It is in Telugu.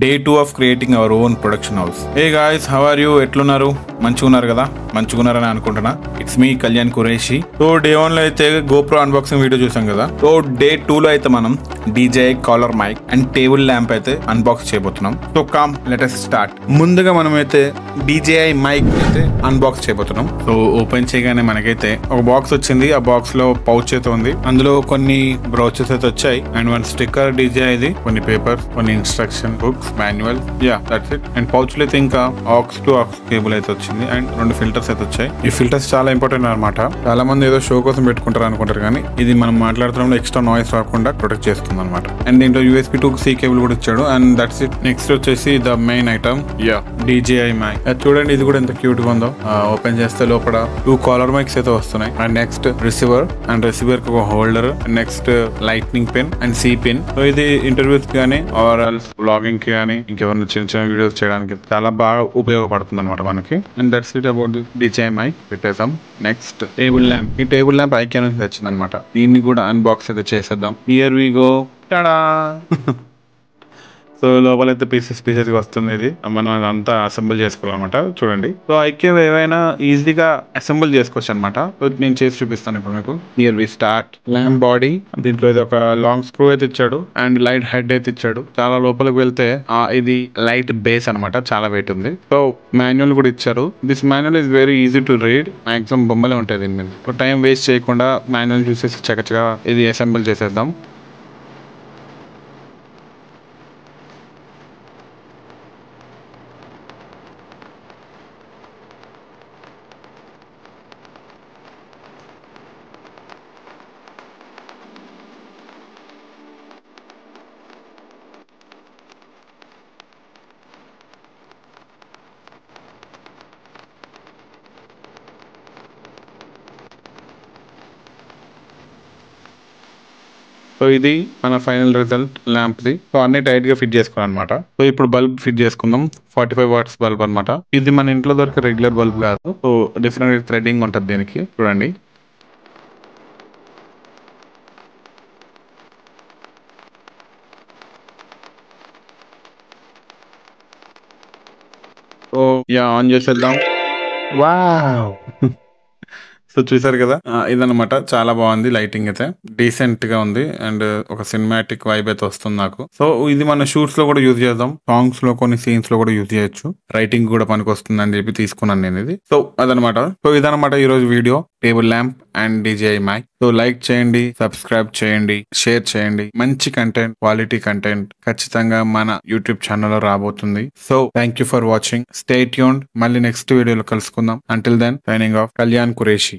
Day 2 of creating our own production house. Hey guys, how are you? ఎట్లున్నారు? మంచిగా ఉన్నారు కదా? మంచిగా ఉన్నారని అనుకుంటున్నా. It's me Kalyan Qureshi. So day 1 లో అయితే గోప్రో అన్బాక్సింగ్ వీడియో చూసాం కదా. సో డే 2 లో అయితే మనం DJI collar mic and table lamp అయితే అన్బాక్స్ చేయబోతున్నాం. So come let us start. ముందుగా మనం అయితే DJI మైక్ అయితే అన్బాక్స్ చేయబోతున్నాం. సో ఓపెన్ చేయగానే మనకైతే ఒక బాక్స్ వచ్చింది. ఆ బాక్స్ లో పౌచ్ అయితే ఉంది. అందులో కొన్ని బ్రౌచెస్ అయితే వచ్చాయి అండ్ వన్ స్టిక్కర్ DJIది, కొన్ని పేపర్స్, కొన్ని instruction books, manual, yeah that's it. And pouch లో అయితే ఇంకా AUX to AUX కేబుల్ అయితే వచ్చింది అండ్ 2 ఫిల్టర్స్ అయితే వచ్చాయి. ఈ ఫిల్టర్స్ చాలా ఇంపార్టెంట్ అనమాట. చాలా మంది ఏదో షో కోసం పెట్టుకుంటారు అనుకుంటారు, కానీ ఇది మనం మాట్లాడుతున్నప్పుడు ఎక్స్ట్రా నాయిస్ రాకుండా ప్రొటెక్ట్ చేస్తుంది అనమాట. అండ్ దీంట్లో USB to C కేబుల్ కూడా ఇచ్చాడు అండ్ దట్స్ ఇట్. నెక్స్ట్ వచ్చేసి the main item, yeah DJI mic. చూడండి ఇది కూడా ఎంత క్యూట్ గా ఉందో. ఓపెన్ చేస్తే లోపల 2 కాలర్ మైక్స్ అయితే వస్తున్నాయి and next receiver and receiver కి ఒక holder, next lightning pin and C pin. So ఇది ఇంటర్వ్యూస్ కానీ ఆర్ ఎల్స్ వ్లాగింగ్ కి కానీ ఇంకెవరైనా చిన్న చిన్న వీడియోస్ చేయడానికి చాలా బాగా ఉపయోగపడుతుంది అనమాట మనకి. And that's it about DJI mic. పెట్టేసాం. Next table lamp. ఈ టేబుల్ ల్యాంప్ ఐక్యా నుంచి వచ్చింది అనమాట. దీన్ని కూడా అన్బాక్స్ అయితే చేసేద్దాం. Here we go. Tada. So లోపలైతే పీసెస్ వస్తుంది. ఇది మనం అంతా అసెంబుల్ చేసుకోవాలన్నమాట. చూడండి. సో ఐక్యూ ఏవైనా ఈజీగా అసెంబుల్ చేసుకోవచ్చు అనమాట. సో నేను చేసి చూపిస్తాను ఇప్పుడు మీకు. Here we start. Lamp body, దీంట్లో ఇది ఒక లాంగ్ స్క్రూ అయితే ఇచ్చాడు అండ్ లైట్ హెడ్ అయితే ఇచ్చాడు. చాలా లోపలికి వెళ్తే ఇది లైట్ బేస్ అనమాట. చాలా వెయిట్ ఉంది. సో మాన్యువల్ కూడా ఇచ్చారు. This manual is very easy to read. Maximum బొమ్మలే ఉంటాయి దీని మీద. సో టైం వేస్ట్ చేయకుండా మాన్యువల్ చూసేసి చక్కగా ఇది అసెంబుల్ చేసేద్దాం. సో ఇది మన ఫైనల్ రిజల్ట్ ల్యాంప్ ది. సో అన్ని టైట్ గా ఫిట్ చేసుకోవాలన్నమాట. సో ఇప్పుడు బల్బ్ ఫిట్ చేసుకుందాం. 45 వాట్స్ బల్బ్ అనమాట. ఇది మన ఇంట్లో దొరికే రెగ్యులర్ బల్బ్ కాదు. సో డిఫరెంట్ థ్రెడింగ్ ఉంటుంది దీనికి. చూడండి. సో యా ఆన్ చేసేద్దాం. వావ్. సో చూసారు కదా, ఇదనమాట. చాలా బాగుంది. లైటింగ్ అయితే డీసెంట్ గా ఉంది అండ్ ఒక సినిమాటిక్ వైబ్ అయితే వస్తుంది నాకు. సో ఇది మన షూట్స్ లో కూడా యూజ్ చేద్దాం. సాంగ్స్ లో కొన్ని సీన్స్ లో కూడా యూజ్ చేయొచ్చు. రైటింగ్ కూడా పనికి వస్తుంది అని చెప్పి తీసుకున్నాను నేను ఇది. సో అదనమాట. సో ఇదనమాట ఈ రోజు వీడియో. Table lamp and DJI mic. So like చేయండి, సబ్స్క్రైబ్ చేయండి, షేర్ చేయండి. మంచి కంటెంట్, క్వాలిటీ కంటెంట్ ఖచ్చితంగా మన యూట్యూబ్ ఛానల్లో రాబోతుంది. So thank you for watching. Stay tuned. మళ్ళీ నెక్స్ట్ వీడియోలో కలుసుకుందాం. Until then signing off, Kalyan Qureshi.